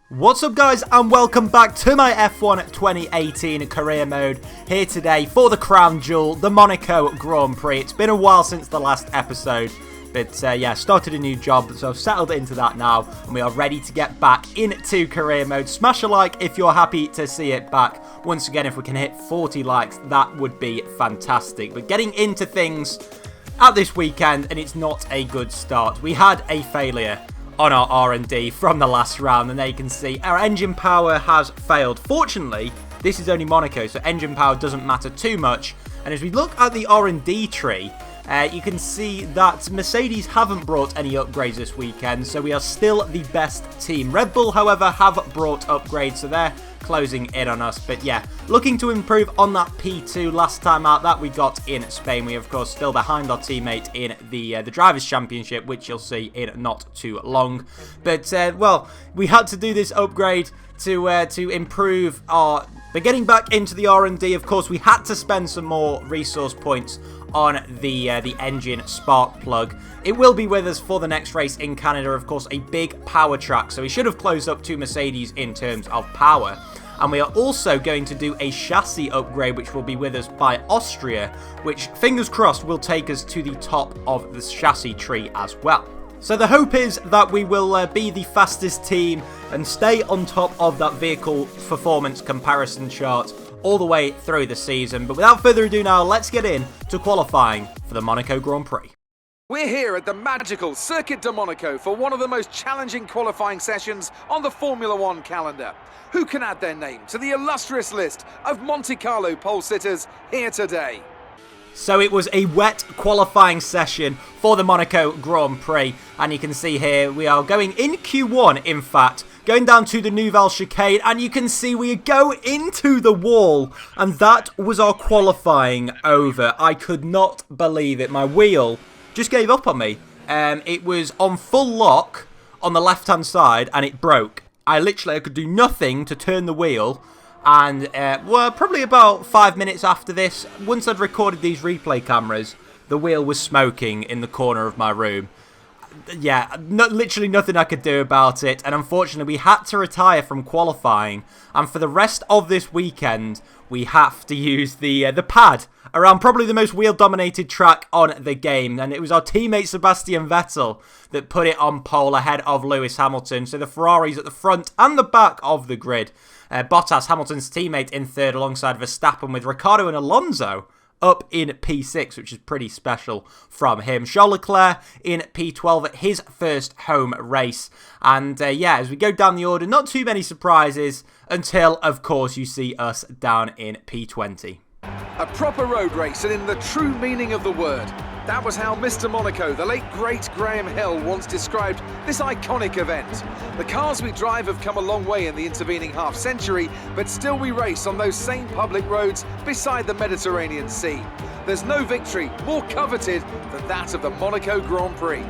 What's up guys, and welcome back to my F1 2018 career mode here today for the crown jewel, the Monaco Grand Prix. It's been a while since the last episode, but yeah, started a new job, so I've settled into that now, and we are ready to get back into career mode. Smash a like if you're happy to see it back. Once again, if we can hit 40 likes, that would be fantastic. But getting into things at this weekend, and it's not a good start. We had a failure on our R&D from the last round, and there you can see our engine power has failed. Fortunately, this is only Monaco, so engine power doesn't matter too much. And as we look at the R&D tree, you can see that Mercedes haven't brought any upgrades this weekend, so we are still the best team. Red Bull, however, have brought upgrades, so they're closing in on us. But yeah, looking to improve on that P2 last time out that we got in Spain. We, of course, still behind our teammate in the Drivers' Championship, which you'll see in not too long. But, well, we had to do this upgrade to improve our... But getting back into the R&D, of course, we had to spend some more resource points on the engine spark plug. It will be with us for the next race in Canada, of course, a big power track, so we should have closed up to Mercedes in terms of power. And we are also going to do a chassis upgrade, which will be with us by Austria, which, fingers crossed, will take us to the top of the chassis tree as well. So the hope is that we will be the fastest team and stay on top of that vehicle performance comparison chart all the way through the season. But without further ado now, let's get in to qualifying for the Monaco Grand Prix. We're here at the magical Circuit de Monaco for one of the most challenging qualifying sessions on the Formula One calendar. Who can add their name to the illustrious list of Monte Carlo pole sitters here today? So it was a wet qualifying session for the Monaco Grand Prix, and you can see here we are going in Q1, in fact, going down to the Nouvelle chicane, and you can see we go into the wall, and that was our qualifying over. I could not believe it. My wheel just gave up on me. It was on full lock on the left-hand side, and it broke. I could do nothing to turn the wheel. And, well, probably about 5 minutes after this, once I'd recorded these replay cameras, the wheel was smoking in the corner of my room. Yeah, literally nothing I could do about it. And unfortunately, we had to retire from qualifying. And for the rest of this weekend, we have to use the pad around probably the most wheel-dominated track on the game. And it was our teammate Sebastian Vettel that put it on pole ahead of Lewis Hamilton. So the Ferraris at the front and the back of the grid. Bottas, Hamilton's teammate, in third alongside Verstappen, with Ricciardo and Alonso up in P6, which is pretty special from him. Charles Leclerc in P12 at his first home race. And yeah, as we go down the order, not too many surprises until, of course, you see us down in P20. A proper road race, and in the true meaning of the word. That was how Mr. Monaco, the late great Graham Hill, once described this iconic event. The cars we drive have come a long way in the intervening half-century, but still we race on those same public roads beside the Mediterranean Sea. There's no victory more coveted than that of the Monaco Grand Prix.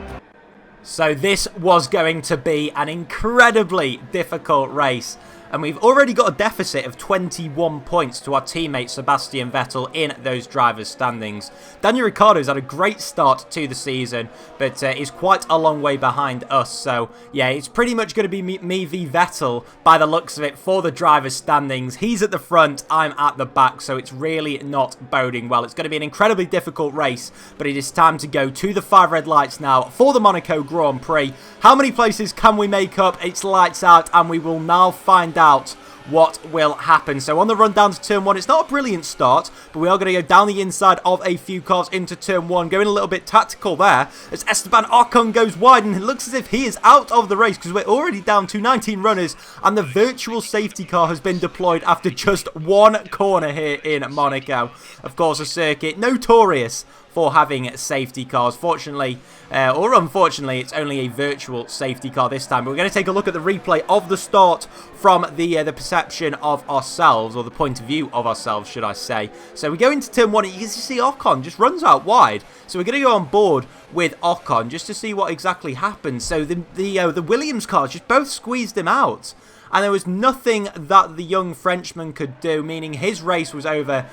So this was going to be an incredibly difficult race. And we've already got a deficit of 21 points to our teammate Sebastian Vettel in those drivers' standings. Daniel Ricciardo's had a great start to the season, but is quite a long way behind us. So, yeah, it's pretty much going to be me v Vettel by the looks of it for the drivers' standings. He's at the front, I'm at the back, so it's really not boding well. It's going to be an incredibly difficult race, but it is time to go to the 5 red lights now for the Monaco Grand Prix. How many places can we make up? It's lights out, and we will now find out what will happen. So on the run down to turn 1, it's not a brilliant start, but we are going to go down the inside of a few cars into turn 1, going a little bit tactical there as Esteban Ocon goes wide, and it looks as if he is out of the race because we're already down to 19 runners, and the virtual safety car has been deployed after just one corner here in Monaco. Of course, a circuit notorious for having safety cars. Fortunately, or unfortunately, it's only a virtual safety car this time. But we're going to take a look at the replay of the start from the perception of ourselves, or the point of view of ourselves, should I say. So we go into turn 1, and you can see Ocon just runs out wide. So we're going to go on board with Ocon just to see what exactly happens. So the Williams cars just both squeezed him out. And there was nothing that the young Frenchman could do, meaning his race was over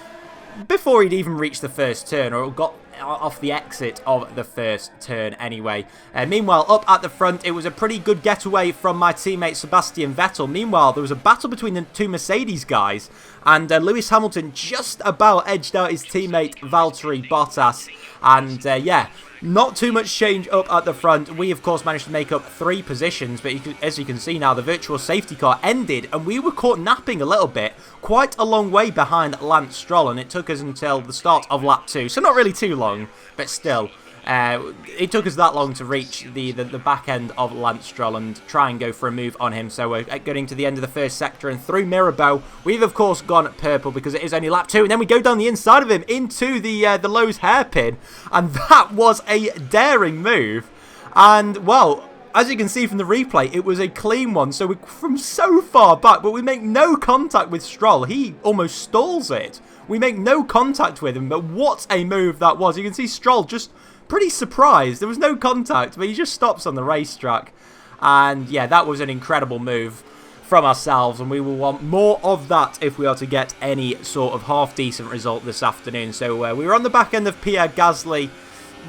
before he'd even reached the first turn, or off the exit of the first turn anyway. Meanwhile, up at the front, it was a pretty good getaway from my teammate Sebastian Vettel. Meanwhile, there was a battle between the two Mercedes guys, and Lewis Hamilton just about edged out his teammate Valtteri Bottas. And yeah, not too much change up at the front. We, of course, managed to make up 3 positions, but as you can see now, the virtual safety car ended, and we were caught napping a little bit, quite a long way behind Lance Stroll, and it took us until the start of lap 2, so not really too long, but still. It took us that long to reach the back end of Lance Stroll and try and go for a move on him. So we're getting to the end of the first sector, and through Mirabeau, we've of course gone purple because it is only lap 2, and then we go down the inside of him into the Lowe's hairpin, and that was a daring move. And well, as you can see from the replay, it was a clean one. So we're from so far back, but we make no contact with Stroll. He almost stalls it. We make no contact with him, but what a move that was. You can see Stroll just pretty surprised. There was no contact, but he just stops on the racetrack. And yeah, that was an incredible move from ourselves, and we will want more of that if we are to get any sort of half-decent result this afternoon. So we were on the back end of Pierre Gasly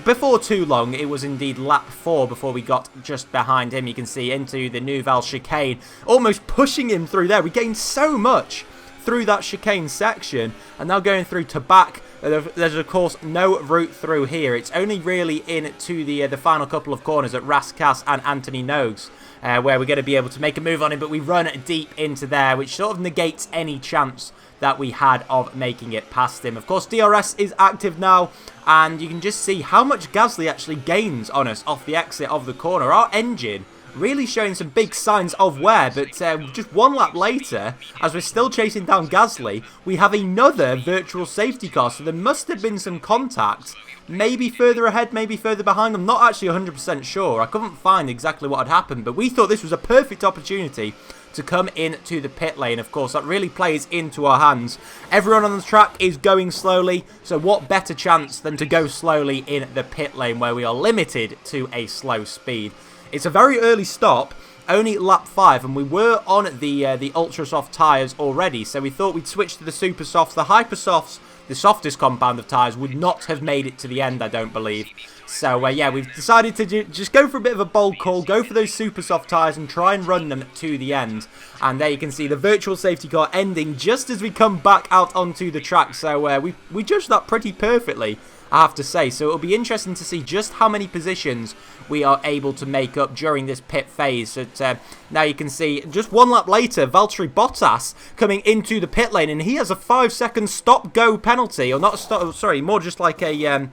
before too long. It was indeed lap 4 before we got just behind him. You can see into the Nouvelle chicane, almost pushing him through there. We gained so much through that chicane section, and now going through Tabac. There's of course no route through here. It's only really into the final couple of corners at Rascasse and Anthony Nogues, where we're going to be able to make a move on him, but we run deep into there, which sort of negates any chance that we had of making it past him. Of course, DRS is active now, and you can just see how much Gasly actually gains on us off the exit of the corner. Our engine really showing some big signs of wear, but just one lap later, as we're still chasing down Gasly, we have another virtual safety car, so there must have been some contact, maybe further ahead, maybe further behind. I'm not actually 100% sure. I couldn't find exactly what had happened, but we thought this was a perfect opportunity to come into the pit lane. Of course, that really plays into our hands. Everyone on the track is going slowly, so what better chance than to go slowly in the pit lane where we are limited to a slow speed. It's a very early stop, only lap 5, and we were on the ultra soft tyres already, so we thought we'd switch to the super softs. The hyper softs, the softest compound of tyres, would not have made it to the end, I don't believe. So yeah, we've decided to just go for a bit of a bold call, go for those super soft tyres and try and run them to the end. And there you can see the virtual safety car ending just as we come back out onto the track. So we judged that pretty perfectly, I have to say. So it'll be interesting to see just how many positions we are able to make up during this pit phase. So now you can see just one lap later, Valtteri Bottas coming into the pit lane, and he has a 5-second stop-go penalty, or not a stop, sorry, more just like a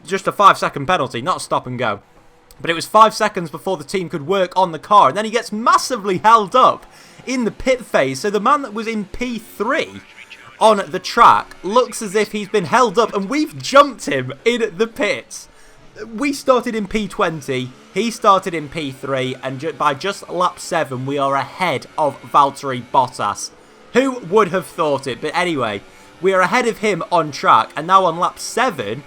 just a 5-second penalty, not a stop and go. But it was 5 seconds before the team could work on the car, and then he gets massively held up in the pit phase. So the man that was in P3 on the track looks as if he's been held up, and we've jumped him in the pits. We started in P20, he started in P3, and by just lap 7 we are ahead of Valtteri Bottas. Who would have thought it? But anyway, we are ahead of him on track, and now on lap 7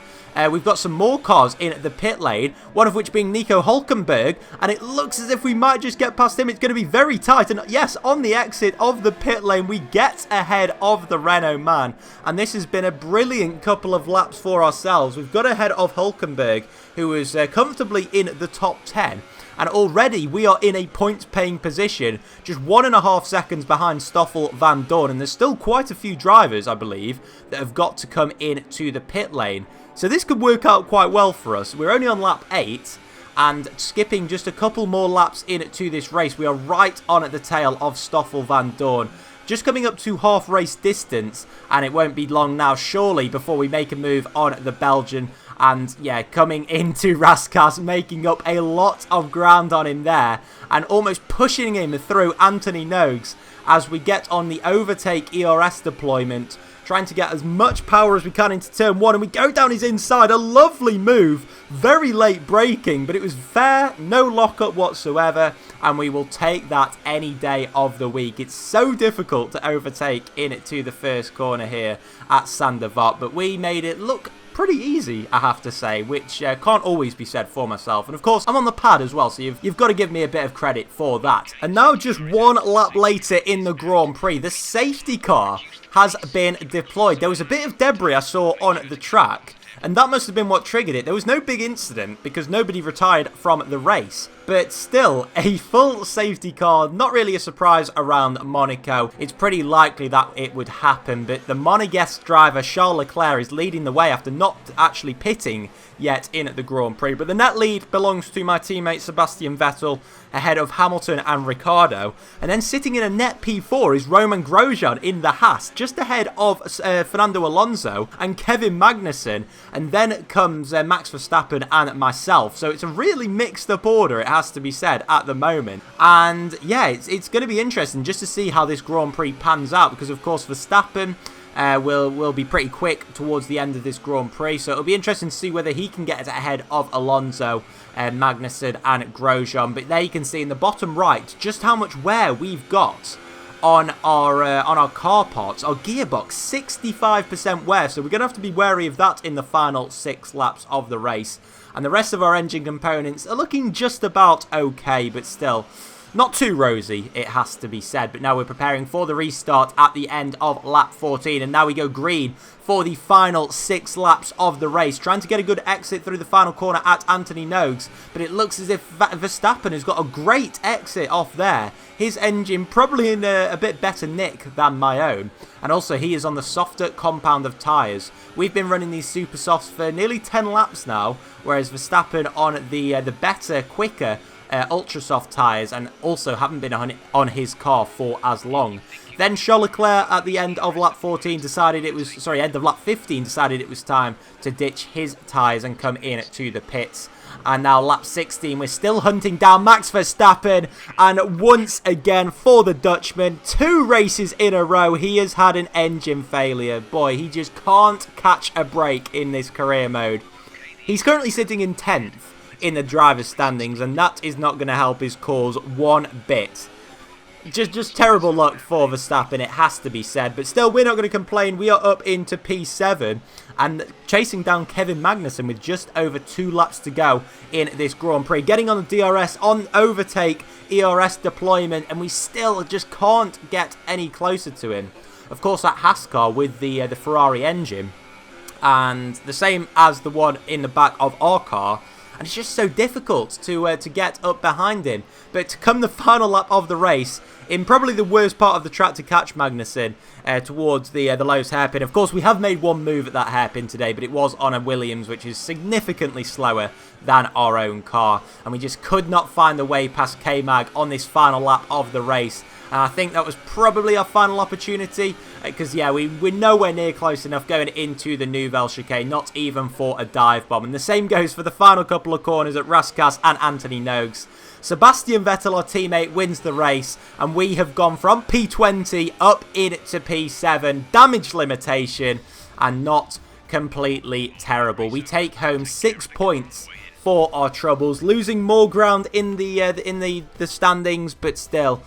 we've got some more cars in the pit lane, one of which being Nico Hülkenberg, and it looks as if we might just get past him. It's going to be very tight, and yes, on the exit of the pit lane, we get ahead of the Renault man, and this has been a brilliant couple of laps for ourselves. We've got ahead of Hülkenberg, who is comfortably in the top 10. And already we are in a points-paying position, just 1.5 seconds behind Stoffel Van Dorn. And there's still quite a few drivers, I believe, that have got to come into the pit lane. So this could work out quite well for us. We're only on lap 8, and skipping just a couple more laps into this race, we are right on at the tail of Stoffel Van Dorn. Just coming up to half race distance, and it won't be long now, surely, before we make a move on the Belgian. And yeah, coming into Rascasse, making up a lot of ground on him there, and almost pushing him through Anthony Nogues as we get on the overtake ERS deployment, trying to get as much power as we can into turn 1, and we go down his inside. A lovely move, very late braking, but it was fair, no lockup whatsoever, and we will take that any day of the week. It's so difficult to overtake into the first corner here at Saint-Devote, but we made it look pretty easy, I have to say, which can't always be said for myself. And of course, I'm on the pad as well, so you've got to give me a bit of credit for that. And now just one lap later in the Grand Prix, the safety car has been deployed. There was a bit of debris I saw on the track, And that must have been what triggered it. There was no big incident because nobody retired from the race. But still, a full safety car, not really a surprise around Monaco. It's pretty likely that it would happen, but the Monegasque driver Charles Leclerc is leading the way after not actually pitting yet in the Grand Prix. But the net lead belongs to my teammate Sebastian Vettel ahead of Hamilton and Ricciardo. And then sitting in a net P4 is Romain Grosjean in the Haas, just ahead of Fernando Alonso and Kevin Magnussen. And then comes Max Verstappen and myself. So it's a really mixed up order, it has to be said, at the moment. And yeah, it's going to be interesting just to see how this Grand Prix pans out, because of course Verstappen will be pretty quick towards the end of this Grand Prix, so it'll be interesting to see whether he can get ahead of Alonso, Magnussen and Grosjean. But there you can see in the bottom right just how much wear we've got on our car parts. Our gearbox, 65% wear, so we're going to have to be wary of that in the final 6 laps of the race. And the rest of our engine components are looking just about okay, but still not too rosy, it has to be said. But now we're preparing for the restart at the end of lap 14. And now we go green for the final 6 laps of the race. Trying to get a good exit through the final corner at Anthony Nogues. But it looks as if Verstappen has got a great exit off there. His engine probably in a bit better nick than my own. And also he is on the softer compound of tyres. We've been running these super softs for nearly 10 laps now. Whereas Verstappen on the better, quicker ultra soft tyres, and also haven't been on his car for as long. Then Charles Leclerc at the end of lap 14 decided it was, end of lap 15 decided it was time to ditch his tyres and come in to the pits. And now lap 16, we're still hunting down Max Verstappen, and once again for the Dutchman, 2 races in a row, he has had an engine failure. Boy, he just can't catch a break in this career mode. He's currently sitting in 10th in the driver's standings, and that is not going to help his cause one bit. Just terrible luck for Verstappen, it has to be said. But still, we're not going to complain. We are up into P7 and chasing down Kevin Magnussen with just over 2 laps to go in this Grand Prix. Getting on the DRS, on overtake, ERS deployment, and we still just can't get any closer to him. Of course, that Haas car with the Ferrari engine, and the same as the one in the back of our car. And it's just so difficult to get up behind him. But to come the final lap of the race, in probably the worst part of the track to catch Magnussen towards the lowest hairpin. Of course, we have made one move at that hairpin today, but it was on a Williams, which is significantly slower than our own car. And we just could not find the way past K-Mag on this final lap of the race. And I think that was probably our final opportunity, because, yeah, we're nowhere near close enough going into the Nouvelle chicane, not even for a dive bomb. And the same goes for the final couple of corners at Rascasse and Anthony Nogues. Sebastian Vettel, our teammate, wins the race, and we have gone from P20 up into P7. Damage limitation, and not completely terrible. We take home 6 points for our troubles, losing more ground in the standings, but still,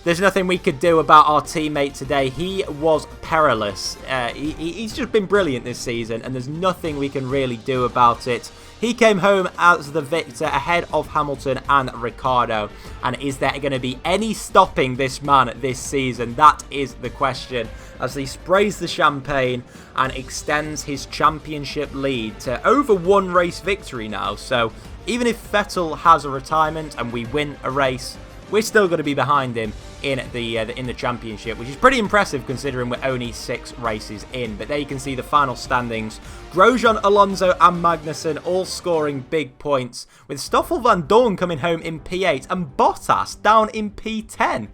there's nothing we could do about our teammate today. He was perilous. He's just been brilliant this season, and there's nothing we can really do about it. He came home as the victor ahead of Hamilton and Ricciardo. And is there going to be any stopping this man this season? That is the question, as he sprays the champagne and extends his championship lead to over 1 race victory now. So even if Vettel has a retirement and we win a race, we're still going to be behind him in the championship, which is pretty impressive considering we're only 6 races in. But there you can see the final standings. Grosjean, Alonso and Magnussen all scoring big points, with Stoffel Van Dorn coming home in P8 and Bottas down in P10.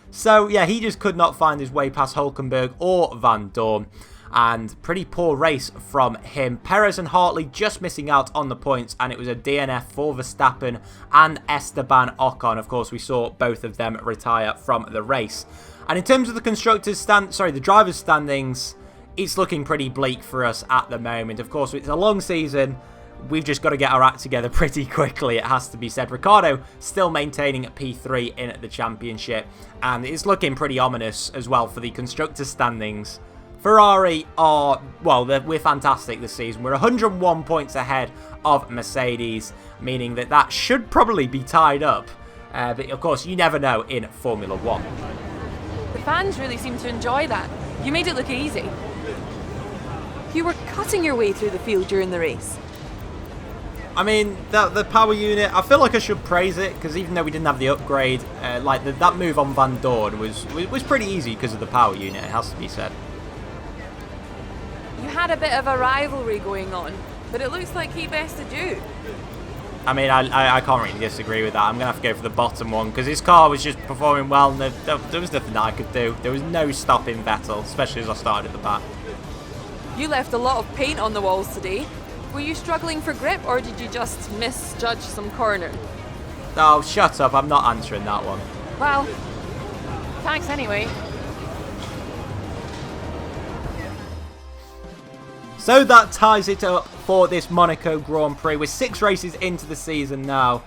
So yeah, he just could not find his way past Hulkenberg or Van Dorn. And pretty poor race from him. Perez and Hartley just missing out on the points, and it was a DNF for Verstappen and Esteban Ocon. Of course, we saw both of them retire from the race. And in terms of the the drivers' standings, it's looking pretty bleak for us at the moment. Of course, it's a long season. We've just got to get our act together pretty quickly, it has to be said. Ricciardo still maintaining at P3 in the championship, and it's looking pretty ominous as well for the constructors' standings. Ferrari are, well, we're fantastic this season. We're 101 points ahead of Mercedes, meaning that should probably be tied up. But of course, you never know in Formula 1. The fans really seem to enjoy that. You made it look easy. You were cutting your way through the field during the race. I mean, the power unit, I feel like I should praise it, because even though we didn't have the upgrade, that move on Van Dorn was pretty easy because of the power unit, it has to be said. You had a bit of a rivalry going on, but it looks like he bested you. I mean, I can't really disagree with that. I'm going to have to go for the bottom one, because his car was just performing well, and there was nothing that I could do. There was no stopping Vettel, especially as I started at the back. You left a lot of paint on the walls today. Were you struggling for grip, or did you just misjudge some corner? Oh, shut up. I'm not answering that one. Well, thanks anyway. So that ties it up for this Monaco Grand Prix. We're 6 races into the season now.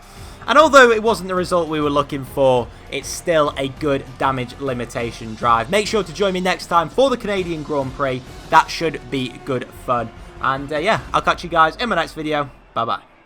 And although it wasn't the result we were looking for, it's still a good damage limitation drive. Make sure to join me next time for the Canadian Grand Prix. That should be good fun. And yeah, I'll catch you guys in my next video. Bye-bye.